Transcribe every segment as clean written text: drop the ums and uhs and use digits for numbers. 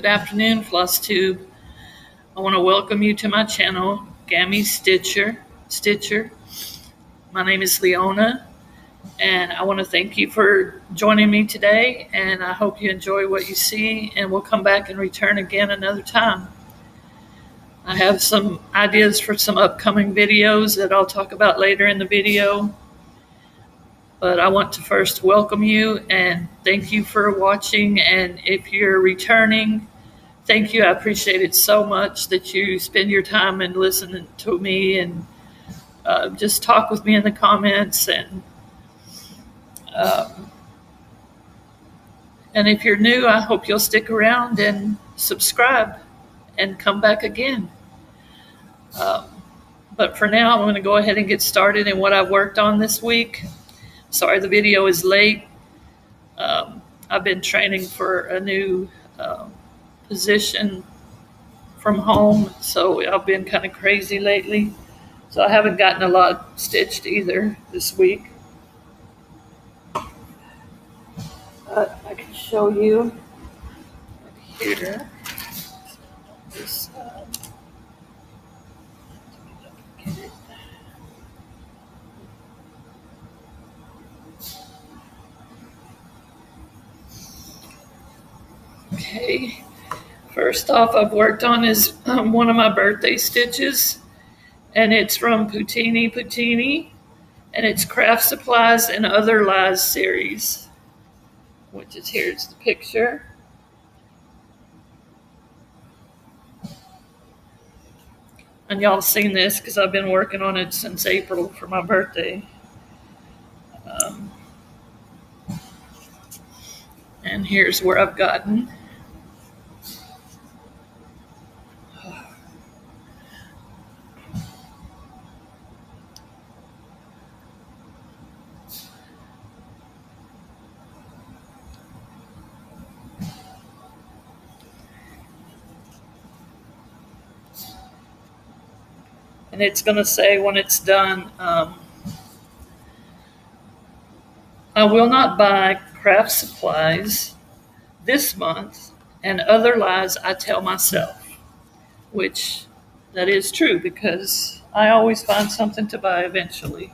afternoon, Flosstube. I want to welcome you to my channel, Gammy Stitcher. My name is Leona, and I want to thank you for joining me today, and I hope you enjoy what you see, and we'll come back and return again another time. I have some ideas for some upcoming videos that I'll talk about later in the video. But I want to first welcome you and thank you for watching. And if you're returning, thank you. I appreciate it so much that you spend your time and listen to me and just talk with me in the comments. And if you're new, I hope you'll stick around and subscribe and come back again. But for now, I'm going to go ahead and get started in what I've worked on this week. Sorry the video is late. I've been training for a new position from home, so I've been kind of crazy lately. So I haven't gotten a lot stitched either this week. I can show you right here. This, Okay, first off I've worked on is one of my birthday stitches, and it's from Puttini, and it's Craft Supplies and Other Lies series, which is here's the picture. And y'all have seen this because I've been working on it since April for my birthday. And here's where I've gotten. And it's going to say when it's done, I will not buy craft supplies this month, and other lies I tell myself, which that is true because I always find something to buy eventually.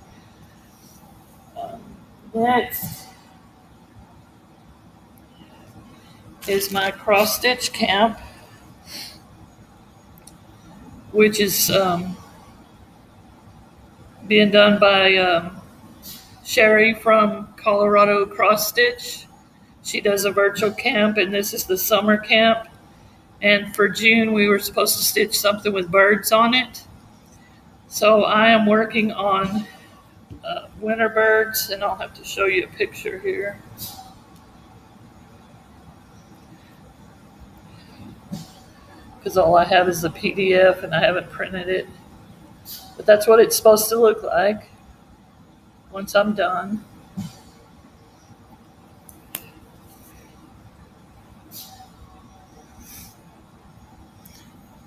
Next is my cross stitch camp, which is being done by Sherry from Colorado Cross Stitch. She does a virtual camp, and this is the summer camp. And for June, we were supposed to stitch something with birds on it. So I am working on winter birds, and I'll have to show you a picture here. Because all I have is the PDF, and I haven't printed it. But that's what it's supposed to look like once I'm done.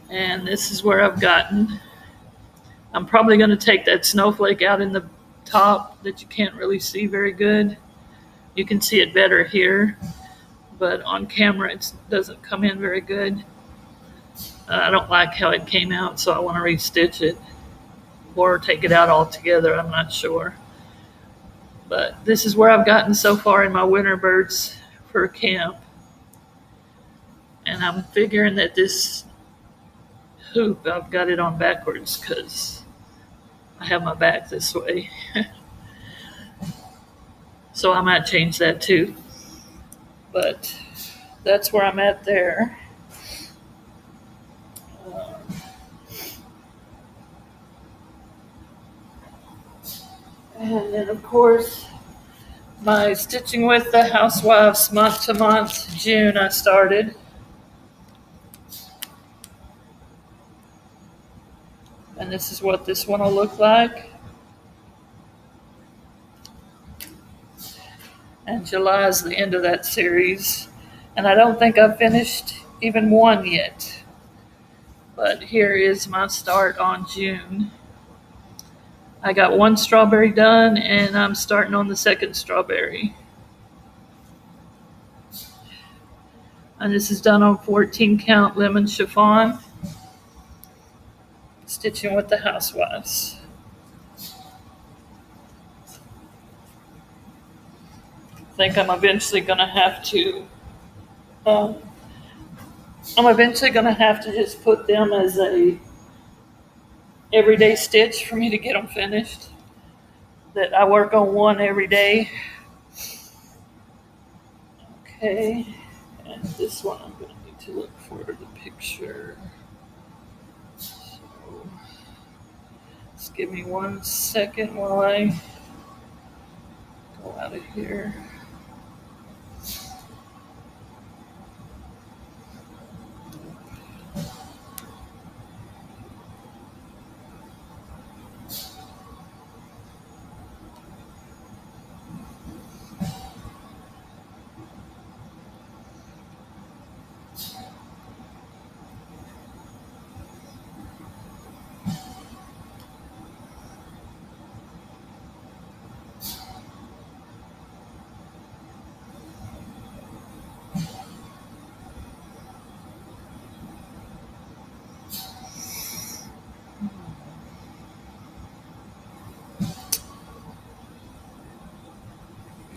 And this is where I've gotten. I'm probably going to take that snowflake out in the top that you can't really see very good. You can see it better here, but on camera it doesn't come in very good. I don't like how it came out, so I want to restitch it or take it out altogether. I'm not sure. But this is where I've gotten so far in my winter birds for camp. And I'm figuring that this hoop, I've got it on backwards because I have my back this way. So I might change that too. But that's where I'm at there. And then, of course, my Stitching with the Housewives month to month, June, I started. And this is what this one will look like. And July is the end of that series. And I don't think I've finished even one yet. But here is my start on June. I got one strawberry done, and I'm starting on the second strawberry. And this is done on 14 count Lemon Chiffon, stitching with the housewives. I think I'm eventually going to have to just put them as a everyday stitch for me to get them finished. That I work on one every day. Okay, and this one I'm going to need to look for the picture. So, just give me 1 second while I go out of here.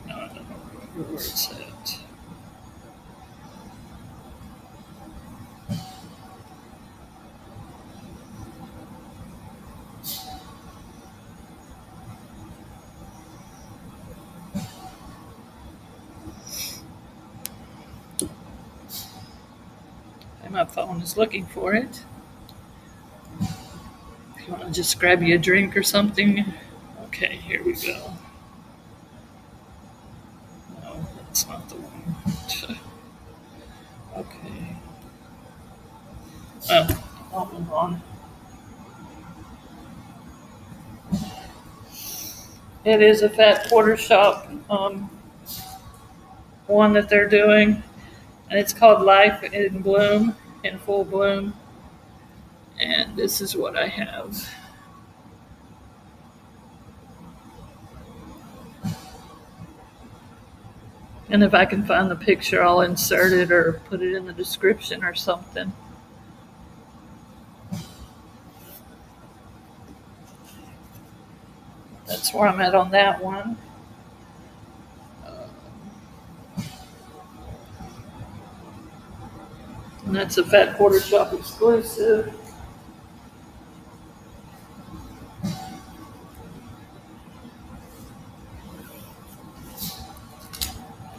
No, I don't remember where it's at. And my phone is looking for it. If you want to just grab you a drink or something. Okay, here we go. No, that's not the one. Okay. Oh, I'll move on. It is a fat quarter shop one that they're doing, and it's called Life in Bloom, in Full Bloom. And this is what I have. And if I can find the picture, I'll insert it or put it in the description or something. That's where I'm at on that one. And that's a fat quarter shop exclusive.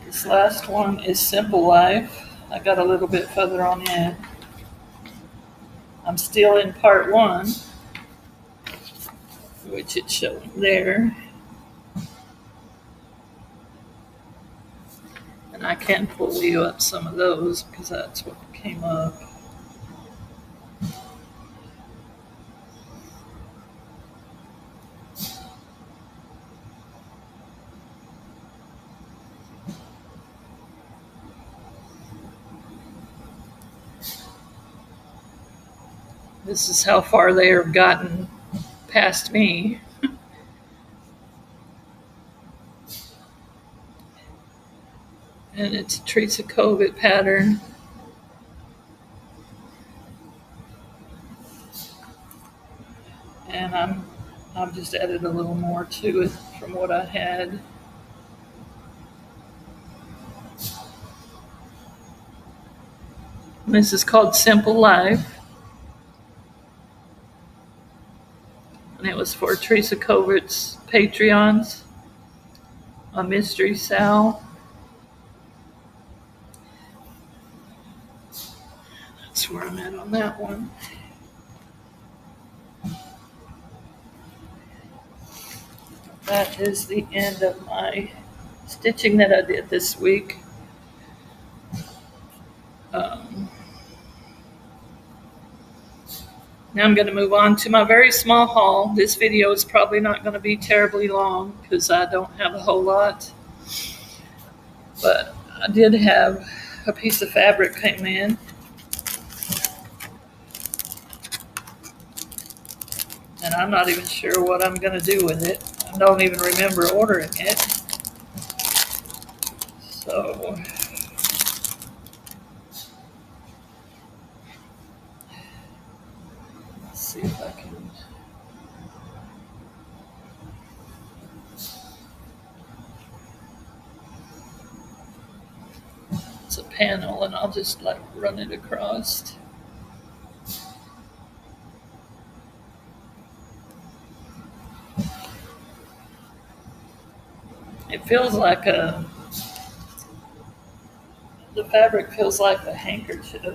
This last one is Simple Life. I got a little bit further on in. I'm still in part 1, which it's showing there. And I can pull you up some of those because that's what came up. This is how far they have gotten past me. And it's a Teresa Kovic pattern. And I've just added a little more to it from what I had. And this is called Simple Life. And it was for Teresa Kovic's Patreons, a Mystery Sal. That's where I'm at on that one. That is the end of my stitching that I did this week. Now I'm going to move on to my very small haul. This video is probably not going to be terribly long because I don't have a whole lot. But I did have a piece of fabric came in. And I'm not even sure what I'm going to do with it. I don't even remember ordering it. So see if I can. It's a panel, and I'll just like run it across. It feels like the fabric feels like a handkerchief.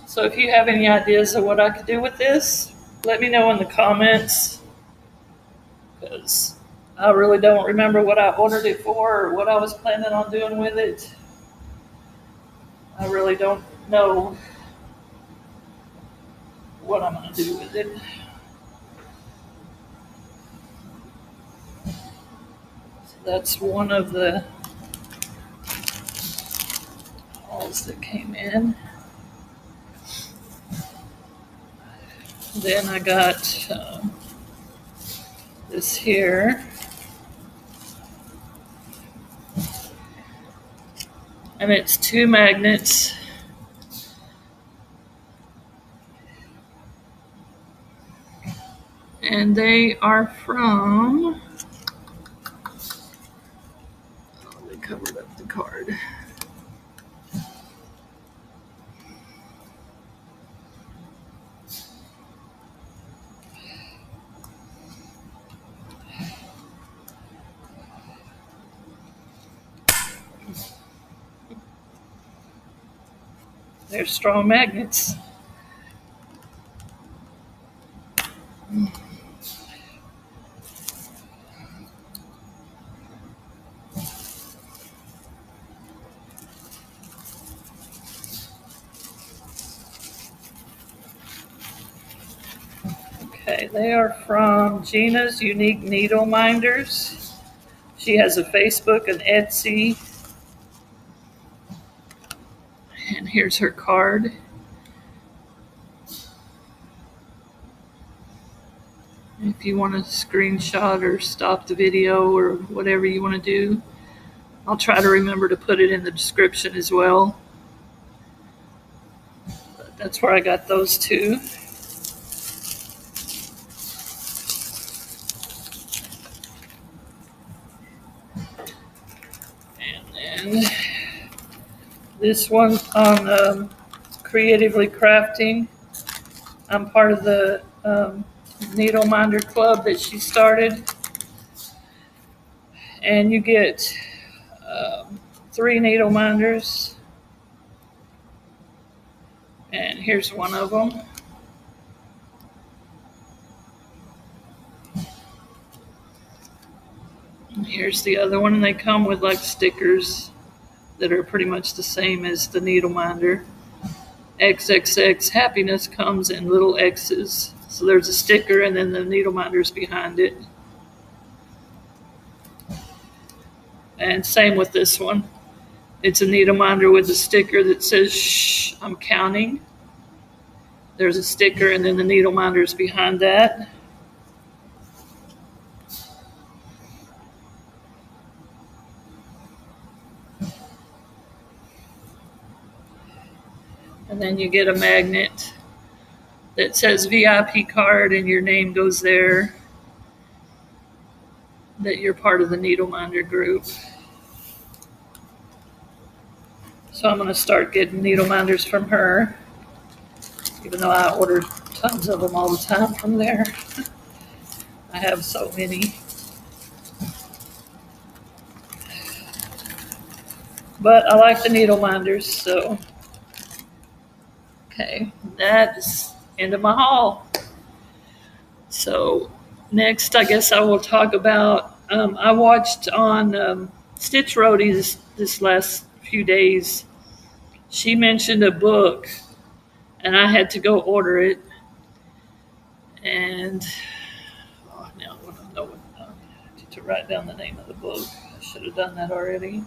So if you have any ideas of what I could do with this, let me know in the comments, because I really don't remember what I ordered it for or what I was planning on doing with it. I really don't know what I'm going to do with it. So that's one of the hauls that came in. Then I got this here. And it's 2 magnets. And they are from, they covered up the card. They're strong magnets. Okay, they are from Gina's Unique Needle Minders. She has a Facebook and Etsy. And here's her card. If you want to screenshot or stop the video or whatever you want to do, I'll try to remember to put it in the description as well. But that's where I got those 2. And then this one on Creatively Crafting. I'm part of the Needle Minder Club that she started. And you get 3 needle minders. And here's one of them. And here's the other one. And they come with like stickers that are pretty much the same as the needle minder. XXX happiness comes in little X's. So there's a sticker and then the needle minder's behind it. And same with this one. It's a needle minder with a sticker that says, shh, I'm counting. There's a sticker and then the needle minder's behind that. And then you get a magnet that says VIP card and your name goes there, that you're part of the needle minder group. So I'm going to start getting needle minders from her, even though I order tons of them all the time from there. I have so many. But I like the needle minders, so. Okay, that's end of my haul. So next, I guess I will talk about, I watched on Stitch Roadie this last few days. She mentioned a book, and I had to go order it. And now I want to know to write down the name of the book. I should have done that already.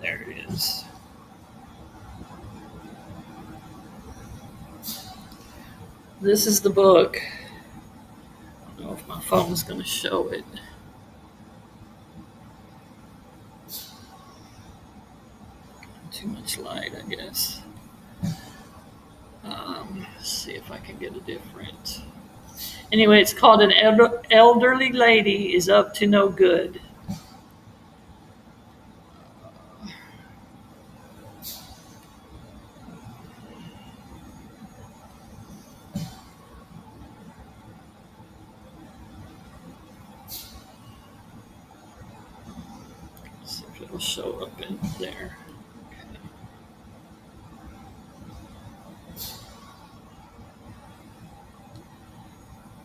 There it is. This is the book. I don't know if my phone is going to show it. Too much light, I guess. Let's see if I can get a different. Anyway, it's called An Elderly Lady is Up to No Good. Let's see if it'll show up in there. Okay.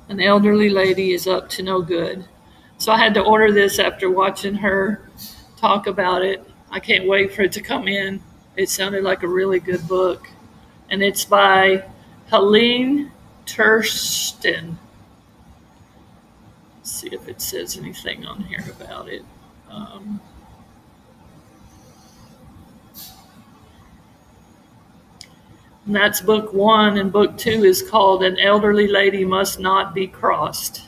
An elderly lady is up to no good. So I had to order this after watching her talk about it. I can't wait for it to come in. It sounded like a really good book. And it's by Helene Turston. Let's see if it says anything on here about it. And that's book 1, and book 2 is called An Elderly Lady Must Not Be Crossed.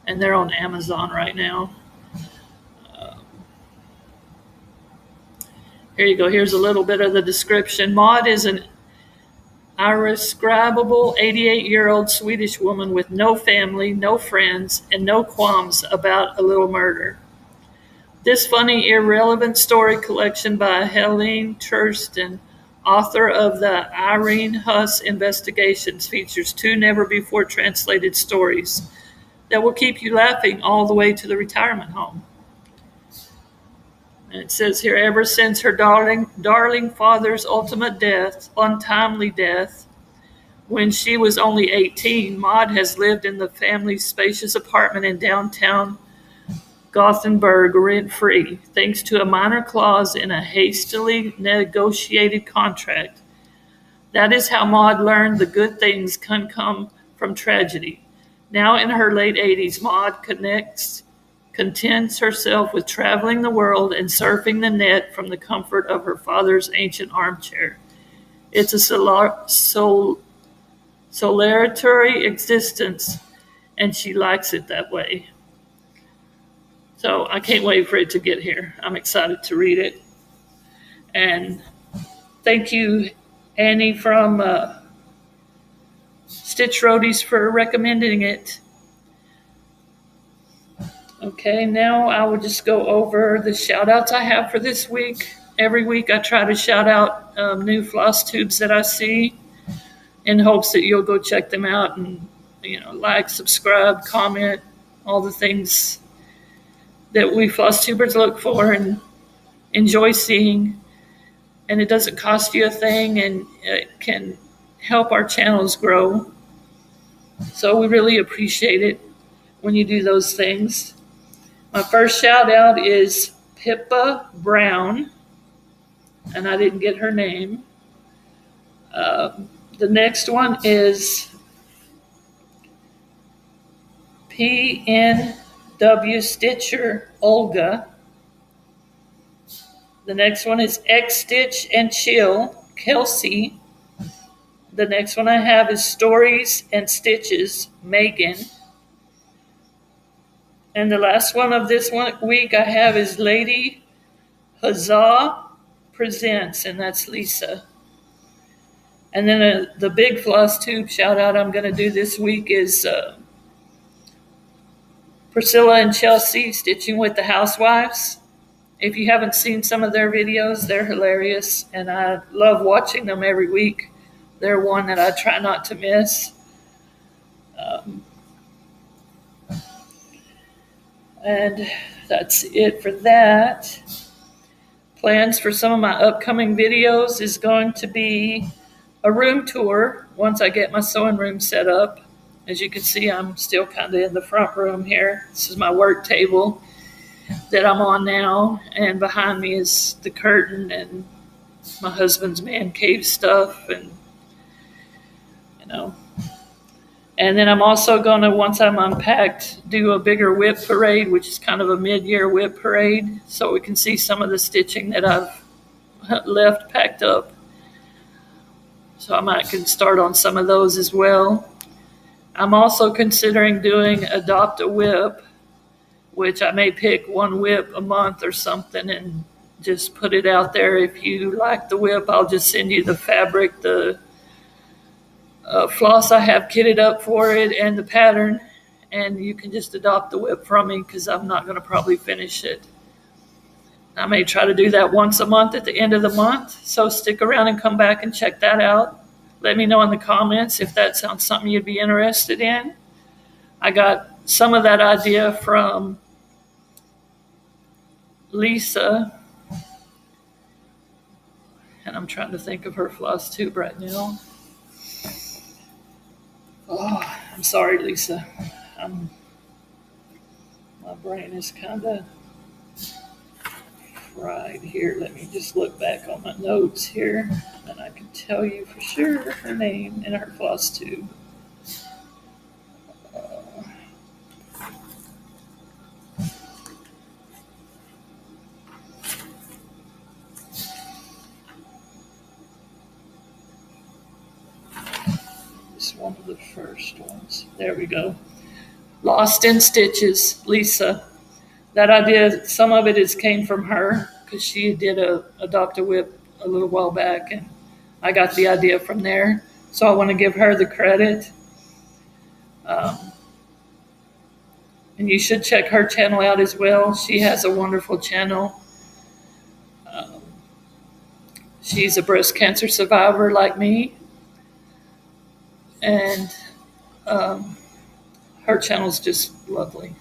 And they're on Amazon right now. Here you go. Here's a little bit of the description. Maud is an irrescribable 88-year-old Swedish woman with no family, no friends, and no qualms about a little murder. This funny, irrelevant story collection by Helene Turston, author of the Irene Huss Investigations, features 2 never-before-translated stories that will keep you laughing all the way to the retirement home. And it says here, ever since her darling father's ultimate death, untimely death, when she was only 18, Maud has lived in the family's spacious apartment in downtown Gothenburg rent-free, thanks to a minor clause in a hastily negotiated contract. That is how Maud learned the good things can come from tragedy. Now in her late 80s, Maud contents herself with traveling the world and surfing the net from the comfort of her father's ancient armchair. It's a solitary existence, and she likes it that way. So I can't wait for it to get here. I'm excited to read it. And thank you, Annie from Stitch Roadies, for recommending it. Okay, now I will just go over the shout outs I have for this week. Every week I try to shout out new floss tubes that I see in hopes that you'll go check them out and, like, subscribe, comment, all the things that we floss tubers look for and enjoy seeing. And it doesn't cost you a thing, and it can help our channels grow. So we really appreciate it when you do those things. My first shout out is Pippa Brown, and I didn't get her name. The next one is PNW Stitcher Olga. The next one is X Stitch and Chill Kelsie. The next one I have is Stories and Stitches Megan. And the last one of this week I have is Lady Huzzah Presents, and that's Lisa. And then the big floss tube shout out I'm going to do this week is Priscilla and Chelsea Stitching with the Housewives. If you haven't seen some of their videos, they're hilarious, and I love watching them every week. They're one that I try not to miss. And that's it for that. Plans for some of my upcoming videos is going to be a room tour once I get my sewing room set up. As you can see, I'm still kind of in the front room here. This is my work table that I'm on now, and behind me is the curtain and my husband's man cave stuff, and And then I'm also going to, once I'm unpacked, do a bigger WIP parade, which is kind of a mid-year WIP parade, so we can see some of the stitching that I've left packed up. So I might can start on some of those as well. I'm also considering doing Adopt a WIP, which I may pick one WIP a month or something and just put it out there. If you like the WIP, I'll just send you the fabric, the floss I have kitted up for it, and the pattern, and you can just adopt the WIP from me because I'm not going to probably finish it. I may try to do that once a month at the end of the month, so stick around and come back and check that out. Let me know in the comments if that sounds something you'd be interested in. I got some of that idea from Lisa, and I'm trying to think of her floss tube right now. Oh, I'm sorry, Lisa. My brain is kind of fried here. Let me just look back on my notes here, and I can tell you for sure her name and her floss tube. It's one of the first ones. There we go. Lost in Stitches, Lisa. That idea, some of it came from her because she did Adopt a WIP a little while back, and I got the idea from there. So I want to give her the credit. And you should check her channel out as well. She has a wonderful channel. She's a breast cancer survivor like me. And her channel's just lovely.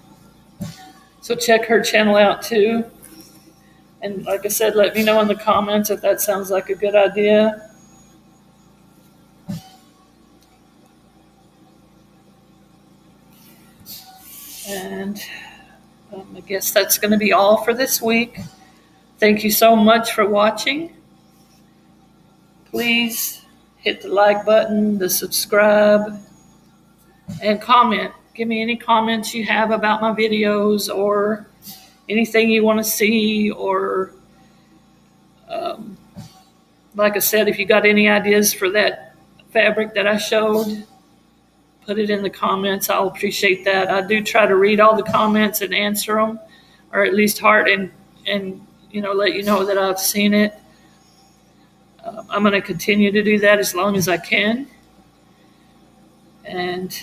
So check her channel out too. And like I said, let me know in the comments if that sounds like a good idea. And I guess that's going to be all for this week. Thank you so much for watching. Please hit the like button, the subscribe, and comment. Give me any comments you have about my videos or anything you want to see, or like I said, if you got any ideas for that fabric that I showed, put it in the comments. I'll appreciate that. I do try to read all the comments and answer them, or at least heart and let you know that I've seen it. I'm going to continue to do that as long as I can. And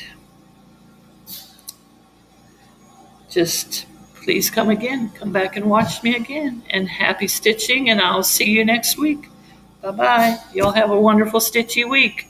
just please come again. Come back and watch me again. And happy stitching, and I'll see you next week. Bye-bye. Y'all have a wonderful stitchy week.